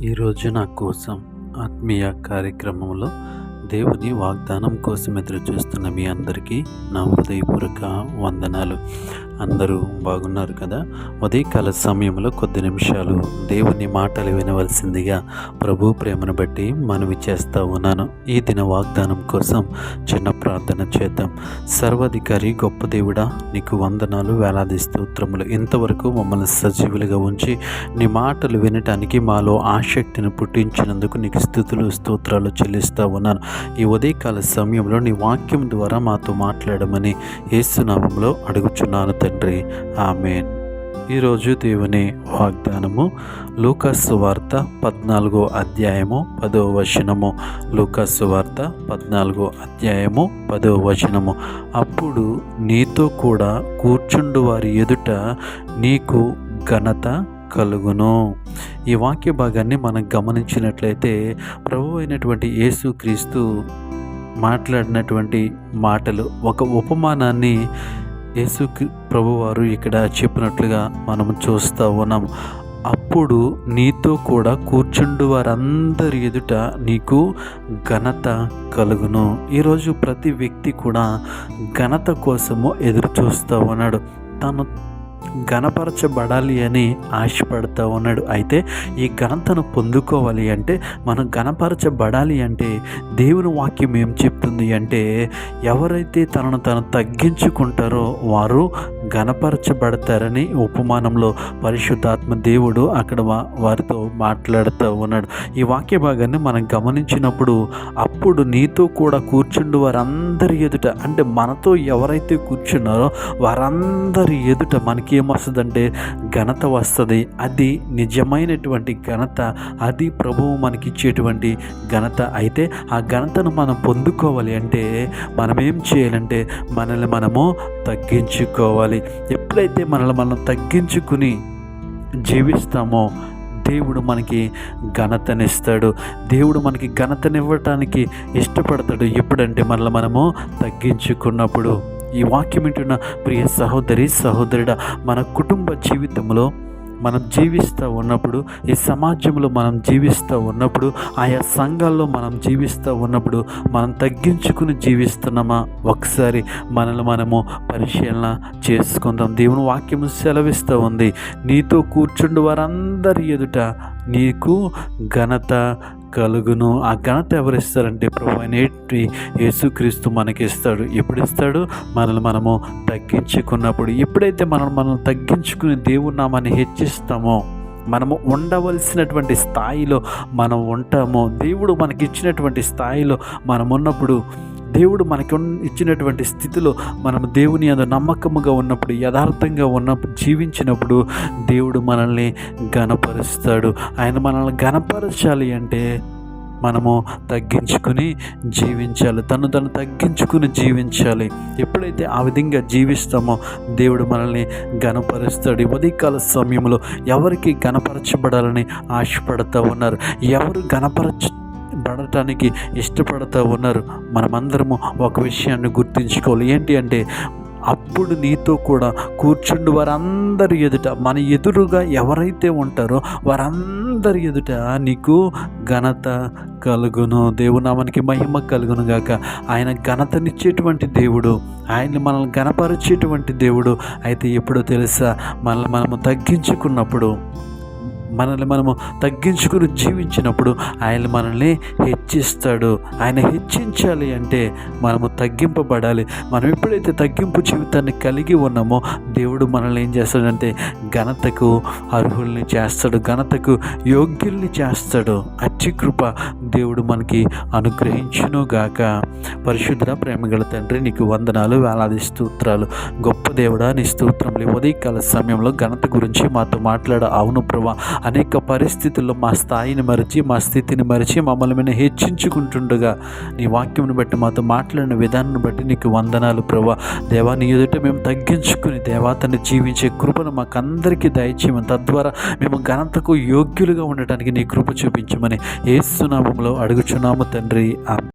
ఈరోజు నా కోసం ఆత్మీయ కార్యక్రమంలో దేవుని వాగ్దానం కోసం ఎదురు చూస్తున్న మీ అందరికీ నా హృదయపూర్వక వందనాలు. అందరూ బాగున్నారు కదా? ఉదయకాల సమయంలో కొద్ది నిమిషాలు దేవుని మాటలు వినవలసిందిగా ప్రభు ప్రేమను బట్టి మనవి చేస్తూ ఉన్నాను. ఈ దిన వాగ్దానం కోసం చిన్న ప్రార్థన చేద్దాం. సర్వాధికారి గొప్ప దేవుడా, నీకు వందనాలు, వేలాది స్తోత్రములు. ఇంతవరకు మమ్మల్ని సజీవులుగా ఉంచి నీ మాటలు వినటానికి మాలో ఆసక్తిని పుట్టించినందుకు నీకు స్తుతులు స్తోత్రాలు చెల్లిస్తూ ఉన్నాను. ఈ ఉదయకాల సమయంలో నీ వాక్యం ద్వారా మాతో మాట్లాడమని యేసు నామములో అడుగుచున్నాను తండ్రి, ఆమేన్. ఈరోజు దేవుని వాగ్దానము లూకాసు సువార్త 14వ అధ్యాయము 10వ వచనము. లూకాసు సువార్త 14వ అధ్యాయము 10వ వచనము. అప్పుడు నీతో కూడా కూర్చుండు వారి ఎదుట నీకు ఘనత కలుగును. ఈ వాక్య భాగాన్ని మనం గమనించినట్లయితే ప్రభువు అయినటువంటి యేసుక్రీస్తు మాట్లాడినటువంటి మాటలు, ఒక ఉపమానాన్ని యేసు ప్రభువారు ఇక్కడ చెప్పినట్లుగా మనం చూస్తూ ఉన్నాం. అప్పుడు నీతో కూడా కూర్చుండు వారందరి ఎదుట నీకు ఘనత కలుగును. ఈరోజు ప్రతి వ్యక్తి కూడా ఘనత కోసము ఎదురు చూస్తూ ఉన్నాడు. తను ఘనపరచబడాలి అని ఆశపడుతూ ఉన్నాడు. అయితే ఈ ఘనతను పొందుకోవాలి అంటే, మనం ఘనపరచబడాలి అంటే దేవుని వాక్యం ఏం చెప్తుంది అంటే, ఎవరైతే తనను తను తగ్గించుకుంటారో వారు ఘనపరచబడతారని ఉపమానంలో పరిశుద్ధాత్మ దేవుడు అక్కడ వారితో మాట్లాడుతూ ఉన్నాడు. ఈ వాక్య భాగాన్ని మనం గమనించినప్పుడు, అప్పుడు నీతో కూడా కూర్చుండు వారందరి ఎదుట, అంటే మనతో ఎవరైతే కూర్చున్నారో వారందరి ఎదుట మనకి ఏమొస్తుందంటే ఘనత వస్తుంది. అది నిజమైనటువంటి ఘనత, అది ప్రభువు మనకిచ్చేటువంటి ఘనత. అయితే ఆ ఘనతను మనం పొందుకోవాలి అంటే మనం ఏం చేయాలంటే మనల్ని మనము తగ్గించుకోవాలి. ఎప్పుడైతే మనల్ని మనం తగ్గించుకుని జీవిస్తామో దేవుడు మనకి ఘనతనిస్తాడు. దేవుడు మనకి ఘనతనివ్వటానికి ఇష్టపడతాడు. ఎప్పుడంటే మనల్ని మనము తగ్గించుకున్నప్పుడు. ఈ వాక్యం వింటున్న ప్రియ సహోదరి సహోదరుడా, మన కుటుంబ జీవితంలో మనం జీవిస్తూ ఉన్నప్పుడు, ఈ సమాజంలో మనం జీవిస్తూ ఉన్నప్పుడు, ఆయా సంఘాల్లో మనం జీవిస్తూ ఉన్నప్పుడు మనం తగ్గించుకుని జీవిస్తున్నామా? ఒకసారి మనల్ని మనము పరిశీలన చేసుకుందాం. దేవుని వాక్యము సెలవిస్తూ ఉంది, నీతో కూర్చుండు వారందరి ఎదుట నీకు ఘనత కలుగును. ఆ ఘనత ఎవరిస్తారంటే ప్రభు అనేటి యేసుక్రీస్తు మనకి ఇస్తాడు. ఎప్పుడు ఇస్తాడు? మనల్ని మనము తగ్గించుకున్నప్పుడు. ఎప్పుడైతే మనం తగ్గించుకుని దేవుని నామాన్ని హెచ్చిస్తామో, మనము ఉండవలసినటువంటి స్థాయిలో మనం ఉంటామో, దేవుడు మనకి ఇచ్చినటువంటి స్థాయిలో మనం ఉన్నప్పుడు, దేవుడు మనకి ఇచ్చినటువంటి స్థితిలో మనం దేవుని యందు నమ్మకముగా ఉన్నప్పుడు, యథార్థంగా ఉన్నప్పుడు, జీవించినప్పుడు దేవుడు మనల్ని ఘనపరుస్తాడు. ఆయన మనల్ని ఘనపరచాలి అంటే మనము తగ్గించుకుని జీవించాలి. తను తగ్గించుకుని జీవించాలి. ఎప్పుడైతే ఆ విధంగా జీవిస్తామో దేవుడు మనల్ని ఘనపరుస్తాడు. ఈ ఉదయకాల సమయంలో ఎవరికి ఘనపరచబడాలని ఆశపడుతూ ఉన్నారు? ఎవరు పడటానికి ఇష్టపడుతూ ఉన్నారు? మనమందరము ఒక విషయాన్ని గుర్తుంచుకోవాలి. ఏంటి అంటే, అప్పుడు నీతో కూడా కూర్చుండు వారందరి ఎదుట, మన ఎదురుగా ఎవరైతే ఉంటారో వారందరి ఎదుట నీకు ఘనత కలుగును. దేవునామానికి మహిమ కలుగును గాక. ఆయన ఘనతనిచ్చేటువంటి దేవుడు, ఆయన్ని మనల్ని ఘనపరిచేటువంటి దేవుడు. అయితే ఎప్పుడో తెలుసా? మనల్ని మనము తగ్గించుకున్నప్పుడు, మనల్ని మనము తగ్గించుకుని జీవించినప్పుడు ఆయన మనల్ని హెచ్చిస్తాడు. ఆయన హెచ్చించాలి అంటే మనము తగ్గింపబడాలి. మనం ఎప్పుడైతే తగ్గింపు జీవితాన్ని కలిగి ఉన్నామో దేవుడు మనల్ని ఏం చేస్తాడంటే ఘనతకు అర్హుల్ని చేస్తాడు, ఘనతకు యోగ్యుల్ని చేస్తాడు. అట్టి కృప దేవుడు మనకి అనుగ్రహించును గాక. పరిశుద్ధ ప్రేమగల తండ్రి, నీకు వందనాలు, వేలాది స్తోత్రాలు. గొప్ప దేవుడా, నీ స్తోత్రములు. ఉదయకాల సమయంలో ఘనత గురించి మాతో మాట్లాడ. అవును ప్రభా, అనేక పరిస్థితుల్లో మా స్థాయిని మరిచి, మా స్థితిని మరిచి మమ్మల్ని మేము హెచ్చించుకుంటుండగా నీ వాక్యంను బట్టి మాతో మాట్లాడిన విధానాన్ని బట్టి నీకు వందనాలు ప్రభా. దేవా, నీ ఎదుట మేము తగ్గించుకుని దేవాతని జీవించే కృపను మాకందరికీ దయచేయమని, తద్వారా మేము ఘనతకు యోగ్యులుగా ఉండటానికి నీ కృప చూపించమని యేసు నామములో అడుగుచున్నాము తండ్రి.